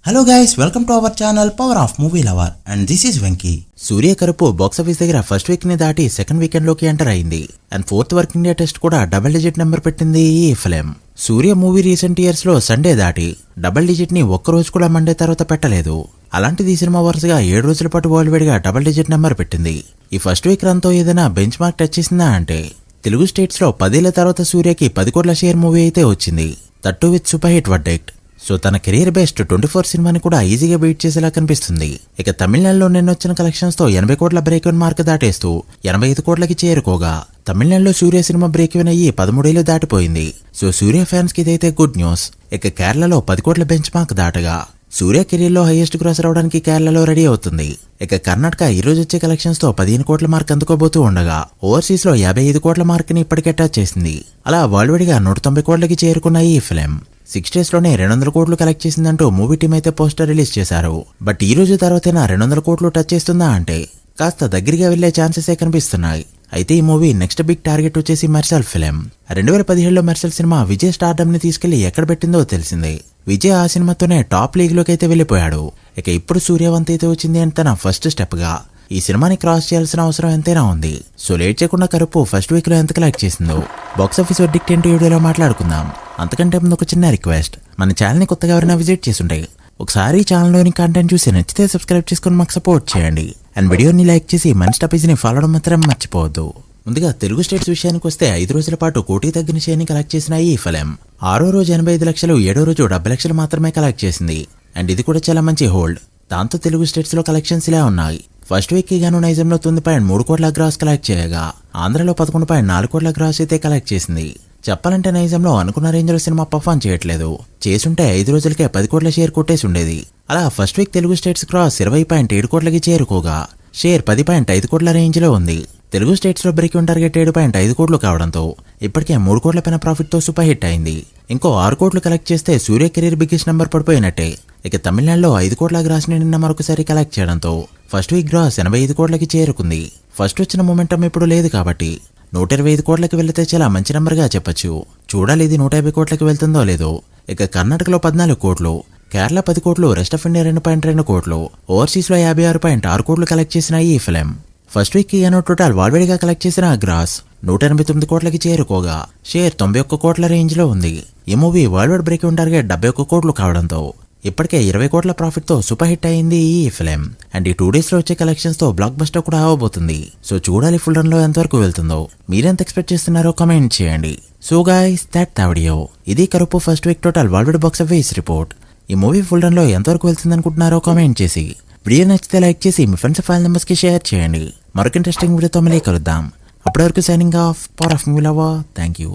Hello guys, welcome to our channel power of movie lover and this is Venky. Surya Karuppu box office దగ్గర first week ని దాటి second weekend లోకి enter అయింది and fourth working day test కూడా double digit number పెట్టింది ఈ film. Surya movie recent years లో Sunday దాటి డబుల్ డిజిట్ ని ఒక్కరోజు కూడా మండే తర్వాత పెట్టలేదు. అలాంటిది ఈ సినిమా వరుసగా 7 రోజుల పాటు వరల్డ్ వైడ్ గా డబుల్ డిజిట్ నెంబర్ పెట్టింది. ఈ ఫస్ట్ వీక్ రన్ తో ఏదైనా బెంచ్ మార్క్ టచ్ చేసిందా అంటే తెలుగు స్టేట్స్ లో 10 ఏళ్ల తర్వాత సూర్యకి 10 కోట్ల షేర్ మూవీ అయితే వచ్చింది, that with super hit verdict. So తన కెరీర్ బెస్ట్ 24 సినిమాని కూడా ఈజీగా బీట్ చేసేలా కనిపిస్తుంది. ఇక తమిళనాడులో నిన్నొచ్చిన కలెక్షన్స్ తో 80 కోట్ల బ్రేక్ ఈవెన్ మార్క్ దాటేస్తూ 85 కోట్లకి చేరుకోగా తమిళనాడులో సూర్య సినిమా బ్రేక్ ఈవెన్ అయ్యి 13 ఏళ్లు దాటిపోయింది. సో సూర్య ఫ్యాన్స్ కి ఇదైతే గుడ్ న్యూస్. ఇక కేరళలో 10 కోట్ల బెంచ్ మార్క్ దాటగా సూర్య కెరీర్ లో హైయెస్ట్ గ్రాస్ రావడానికి కేరళలో రెడీ అవుతుంది. ఇక కర్ణాటక ఈ రోజు వచ్చే కలెక్షన్స్ తో 15 కోట్ల మార్క్ అందుకోబోతూ ఉండగా ఓవర్సీస్ లో 55 కోట్ల మార్క్ ని ఇప్పటికే టచ్ చేసింది. అలా వరల్డ్ వైడ్ గా 190 కోట్లకి చేరుకున్న ఈ ఫిలిం 6 days లోనే 200 కోట్లు కలెక్ట్ చేసిందంటూ మూవీ టీం అయితే పోస్టర్ రిలీజ్ చేశారు. బట్ ఈ రోజు తర్వాతైనా 200 కోట్లు టచ్ చేస్తుందా అంటే కాస్త దగ్గరగా వెళ్లే ఛాన్సెసే కనిపిస్తున్నాయి. అయితే ఈ మూవీ నెక్స్ట్ బిగ్ టార్గెట్ వచ్చేసి మెర్సల్ ఫిలిం. 2017లో మెర్సల్ సినిమా విజయ్ స్టార్డమ్ ని తీసుకెళ్లి ఎక్కడ పెట్టిందో తెలిసింది. విజయ్ ఆ సినిమాతోనే టాప్ లీగ్ లోకి అయితే వెళ్లిపోయాడు. ఇక ఇప్పుడు సూర్యవంత్ అయితే వచ్చింది అని తన ఫస్ట్ స్టెప్ గా ఈ సినిమాని క్రాస్ చేయాల్సిన అవసరం ఎంతైనా ఉంది. సో లేట్ చేయకుండా కరుపు ఫస్ట్ వీక్ లో ఎంత కలెక్ట్ చేసిందో బాక్సాఫీస్ వర్డిక్ట్ ఏంటో వీడియోలో మాట్లాడుకుందాం. అంతకంటే ముందు ఒక చిన్న రిక్వెస్ట్, మన ఛానల్ ని కొత్తగా ఎవరైనా విజిట్ చేస్తుంటే ఒకసారి ఛానల్లోని కంటెంట్ చూసి నచ్చితే సబ్స్క్రైబ్ చేసుకుని మాకు సపోర్ట్ చేయండి అండ్ వీడియోని లైక్ చేసి మన స్టాపేజ్ ని ఫాలో అవడం మాత్రం మర్చిపోవద్దు. ముందుగా తెలుగు స్టేట్స్ విషయానికి వస్తే 5 రోజుల పాటు కోటి తగ్గిన షేర్ని కలెక్ట్ చేసిన ఈ ఫిలిం 6వ రోజు 85 లక్షలు, 7వ రోజు 70 లక్షలు మాత్రమే కలెక్ట్ చేసింది. అండ్ ఇది కూడా చాలా మంచి హోల్డ్. దాంతో తెలుగు స్టేట్స్ లో కలెక్షన్స్ ఇలా ఉన్నాయి. ఫస్ట్ వీక్ కి గాను నైజంలో 9.3 కోట్ల గ్రాస్ కలెక్ట్ చేయగా ఆంధ్రలో 11.4 కోట్ల గ్రాస్ అయితే కలెక్ట్ చేసింది. చెప్పాలంటే నైజంలో అనుకున్న రేంజ్ లో సినిమా పర్ఫార్మ్ చేయట్లేదు. చేసుంటే 5 రోజులకే 10 కోట్ల షేర్ కొట్టేసి ఉండేది. అలా first week Telugu states cross 20.7 కోట్లకి చేరుకోగా షేర్ 10.5 కోట్ల రేంజ్ లో ఉంది. తెలుగు స్టేట్స్ లో బ్రేక్ ఈవెన్ టార్గెట్ 7.5 కోట్లు కావడంతో ఇప్పటికే 3 కోట్ల పైన ప్రాఫిట్ తో సూపర్ హిట్ అయింది. ఇంకో 6 కోట్లు కలెక్ట్ చేస్తే సూర్య కెరీర్ బిగ్గెస్ట్ నెంబర్ పడిపోయినట్టే. ఇక తమిళనాడులో 5 కోట్ల గ్రాస్ ని నిన్న మరొకసారి కలెక్ట్ చేయడంతో ఫస్ట్ వీక్ గ్రాస్ 85 కోట్లకి చేరుకుంది. ఫస్ట్ వచ్చిన మొమెంటం ఇప్పుడు లేదు కాబట్టి 125 కోట్లకి వెళ్తే చాలా మంచి నెంబర్ గా చెప్పొచ్చు. చూడాలి ఇది 150 కోట్లకి వెళ్తుందో లేదో. ఇక కర్ణాటకలో 14 కోట్లు, కేరళ 10 కోట్లు, రెస్ట్ ఆఫ్ ఇండియా 2.2 కోట్లు, ఓవర్సీస్ లో 56.6 కోట్లు కలెక్ట్ చేసిన ఈ ఫిలిం ఫస్ట్ వీక్ కి గాను టోటల్ వరల్డ్ గా కలెక్ట్ చేసిన గ్రాస్ 189 కోట్లకి చేరుకోగా షేర్ 91 కోట్ల రేంజ్ లో ఉంది. ఈ movie world wide break even target 71 కోట్లు కావడంతో ఇప్పటికే 20 కోట్ల ప్రాఫిట్ తో సూపర్ హిట్ అయింది ఈ ఫిలిం. అండ్ ఈ 2 days లో వచ్చే కలెక్షన్స్ తో బ్లాక్ బస్టర్ కూడా అవబోతుంది. సో చూడాలి ఫుల్ రన్ లో ఎంతవరకు వెళ్తుందో. మీరెంత ఎక్స్పెక్ట్ చేస్తున్నారో కామెంట్ చేయండి. So guys, that the video. ఇది Karuppu first week total world wide box office report. ఈ మూవీ ఫుల్ రన్ లో ఎంతవరకు వెళ్తుంది అనుకుంటున్నారో కామెంట్ చేసి వీడియో నచ్చితే లైక్ చేసి మీ ఫ్రెండ్స్ ఫైల్ నెంబర్స్ కి షేర్ చేయండి. మరొక ఇంట్రెస్టింగ్ వీడియోతో మళ్ళీ కలుద్దాం. అప్పటి వరకు signing off, power of movie lover. Thank you.